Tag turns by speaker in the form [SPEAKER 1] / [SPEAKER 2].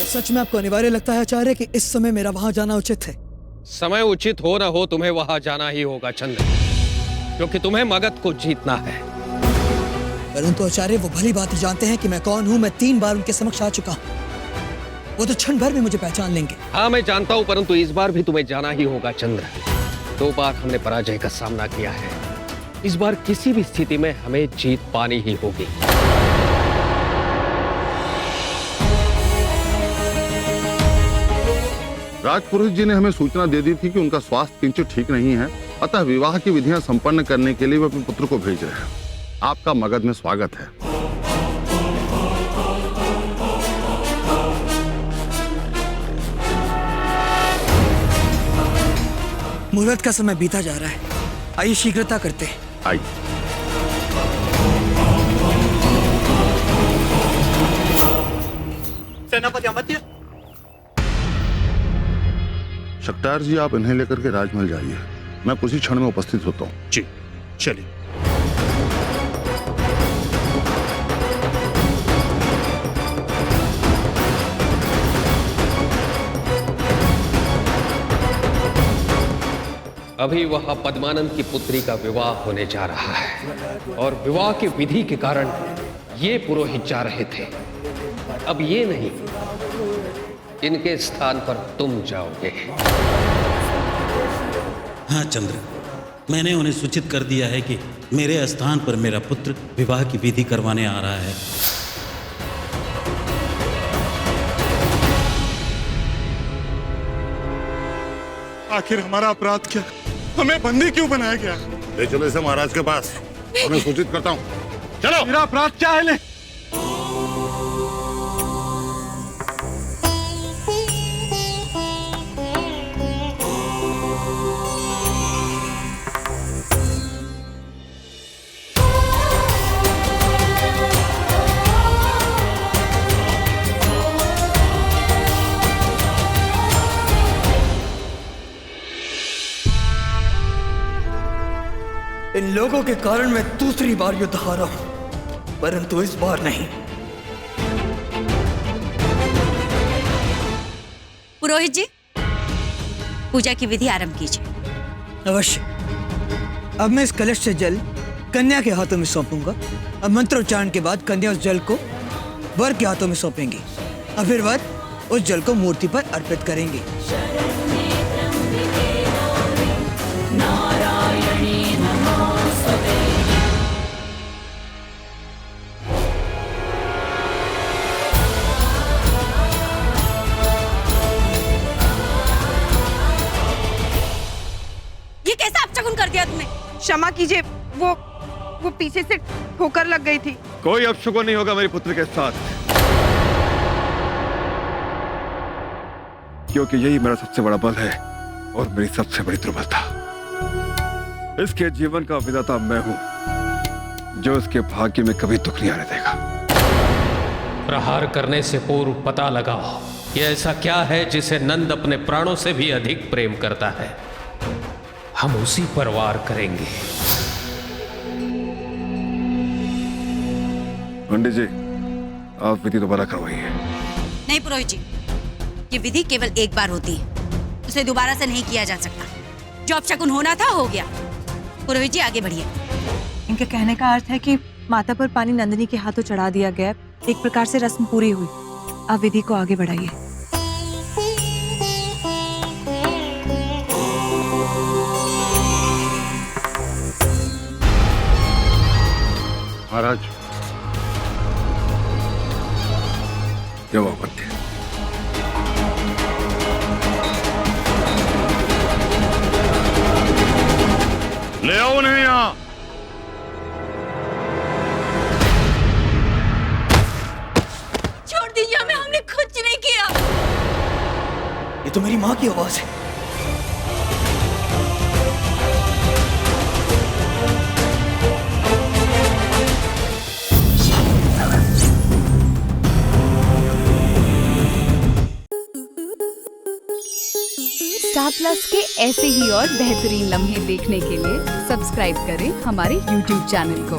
[SPEAKER 1] सच में आपको अनिवार्य लगता है आचार्य कि इस समय मेरा वहां जाना उचित है?
[SPEAKER 2] समय उचित हो न हो, तुम्हें वहां जाना ही होगा चंद्र, क्योंकि तुम्हें मगध को जीतना है।
[SPEAKER 1] परंतु आचार्य, वो भली बात ही जानते हैं कि मैं कौन हूं। मैं 3 बार उनके समक्ष आ चुका हूं। वो तो क्षण भर में मुझे पहचान लेंगे।
[SPEAKER 2] हाँ, मैं जानता हूं, परंतु इस बार भी तुम्हें जाना ही होगा चंद्र। 2 बार हमने पराजय का सामना किया है, इस बार किसी भी स्थिति में हमें जीत पानी ही होगी।
[SPEAKER 3] राजपुरोहित जी ने हमें सूचना दे दी थी कि उनका स्वास्थ्य किंचित ठीक नहीं है, अतः विवाह की विधियां संपन्न करने के लिए वे अपने पुत्र को भेज रहे हैं। आपका मगध में स्वागत है।
[SPEAKER 1] मुहूर्त का समय बीता जा रहा है, आइए शीघ्रता करते हैं।
[SPEAKER 3] आइए।
[SPEAKER 4] सेनापति अमर्त्य।
[SPEAKER 3] शक्तार जी, आप इन्हें लेकर के राजमहल जाइए, मैं कुछ ही क्षण में उपस्थित होता हूँ।
[SPEAKER 4] जी चलिए।
[SPEAKER 2] अभी वहां पद्मानंद की पुत्री का विवाह होने जा रहा है और विवाह की विधि के कारण ये पुरोहित जा रहे थे। अब ये नहीं, इनके स्थान पर तुम जाओगे।
[SPEAKER 5] हाँ चंद्र, मैंने उन्हें सूचित कर दिया है कि मेरे स्थान पर मेरा पुत्र विवाह की विधि करवाने आ रहा है।
[SPEAKER 4] आखिर हमारा अपराध क्या? हमें बंदी क्यों बनाया गया?
[SPEAKER 3] ले चलो इसे महाराज के पास, मैं सूचित करता हूँ। चलो।
[SPEAKER 4] मेरा अपराध क्या है? ले।
[SPEAKER 1] इन लोगों के कारण मैं दूसरी बार युद्ध हारा हूं, परंतु इस बार नहीं।
[SPEAKER 6] पुरोहित जी, पूजा की विधि आरंभ कीजिए।
[SPEAKER 1] अवश्य। अब मैं इस कलश से जल कन्या के हाथों में सौंपूंगा। अब मंत्रोच्चारण के बाद कन्या उस जल को वर के हाथों में सौंपेंगी और फिर वर उस जल को मूर्ति पर अर्पित करेंगे।
[SPEAKER 6] कर दिया तुमने।
[SPEAKER 7] क्षमा कीजिए, वो पीछे से ठोकर लग गई थी।
[SPEAKER 4] कोई अपशुगुन नहीं होगा मेरे पुत्र के साथ, क्योंकि यही मेरा सबसे बड़ा बल है और मेरी सबसे बड़ी दुर्बलता। इसके जीवन का विधाता मैं हूं, जो इसके भाग्य में कभी दुख नहीं आने देगा।
[SPEAKER 2] प्रहार करने से पूर्व पता लगाओ कि ऐसा क्या है जिसे नंद अपने प्राणों से भी अधिक प्रेम करता है। हम उसी पर वार करेंगे।
[SPEAKER 4] पंडित जी, आप विधि दोबारा करवाइए।
[SPEAKER 6] नहीं पुरोहित जी, ये विधि केवल एक बार होती है, उसे दोबारा से नहीं किया जा सकता। जो अपशकुन होना था हो गया। पुरोहित जी आगे बढ़िए।
[SPEAKER 7] इनके कहने का अर्थ है कि माता पर पानी नंदिनी के हाथों चढ़ा दिया गया, एक प्रकार से रस्म पूरी हुई। अब विधि को आगे बढ़ाइए।
[SPEAKER 3] महाराज,
[SPEAKER 4] क्या आपत्ति है?
[SPEAKER 3] ले आओ उन्हें यहाँ।
[SPEAKER 6] छोड़ दीजिए हमें, हमने कुछ नहीं किया।
[SPEAKER 1] ये तो मेरी माँ की आवाज है।
[SPEAKER 8] स्टार प्लस के ऐसे ही और बेहतरीन लम्हे देखने के लिए सब्सक्राइब करें हमारे YouTube चैनल को।